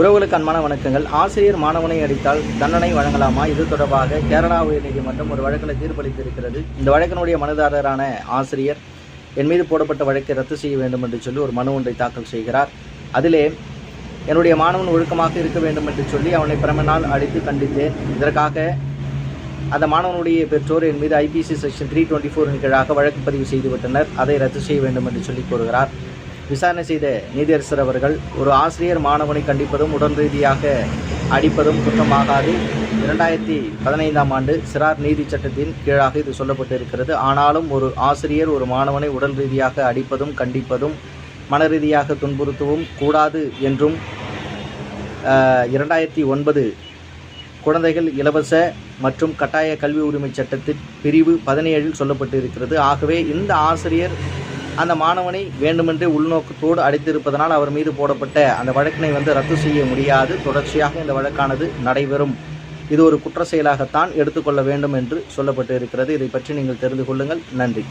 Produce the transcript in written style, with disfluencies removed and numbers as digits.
உறவுகளுக்கு அன்பான வணக்கங்கள். ஆசிரியர் மாணவனை அடித்தால் தண்டனை வழங்கலாமா? இது தொடர்பாக கேரளா உயர்நீதிமன்றம் ஒரு வழக்கில் தீர்ப்பளித்திருக்கிறது. இந்த வழக்கினுடைய மனுதாரரான ஆசிரியர் என் மீது போடப்பட்ட வழக்கை ரத்து செய்ய வேண்டும் என்று சொல்லி ஒரு மனு ஒன்றை தாக்கல் செய்கிறார். அதிலே என்னுடைய மாணவன் ஒழுக்கமாக இருக்க வேண்டும் என்று சொல்லி அவனை பிரமனால் அடித்து கண்டித்தேன். இதற்காக அந்த மாணவனுடைய பெற்றோர் என் மீது ஐபிசி செக்ஷன் 324 கீழாக வழக்கு பதிவு செய்துவிட்டனர். அதை ரத்து செய்ய வேண்டும் என்று சொல்லி கூறுகிறார். விசாரணை செய்த நீதியரசர் அவர்கள், ஒரு ஆசிரியர் மாணவனை கண்டிப்பதும் உடல் ரீதியாக அடிப்பதும் குற்றமாகாது. 2015ஆம் ஆண்டு சிறார் நீதி சட்டத்தின் கீழாக இது சொல்லப்பட்டு இருக்கிறது. ஆனாலும் ஒரு ஆசிரியர் ஒரு மாணவனை உடல் ரீதியாக அடிப்பதும் கண்டிப்பதும் மன ரீதியாக துன்புறுத்தவும் கூடாது என்றும் 2009 குழந்தைகள் இலவச மற்றும் கட்டாய கல்வி உரிமை சட்டத்தின் பிரிவு 17 சொல்லப்பட்டு இருக்கிறது. ஆகவே இந்த ஆசிரியர் அந்த மாணவனை வேண்டுமென்றே உள்நோக்கத்தோடு அடித்திருப்பதனால் அவர் மீது போடப்பட்ட அந்த வழக்கினை ரத்து செய்ய முடியாது. தொடர்ச்சியாக இந்த வழக்கானது நடைபெறும். இது ஒரு குற்ற செயலாகத்தான் எடுத்துக்கொள்ள வேண்டும் என்று சொல்லப்பட்டு இருக்கிறது. இதை பற்றி நீங்கள் தெரிந்து கொள்ளுங்கள். நன்றி.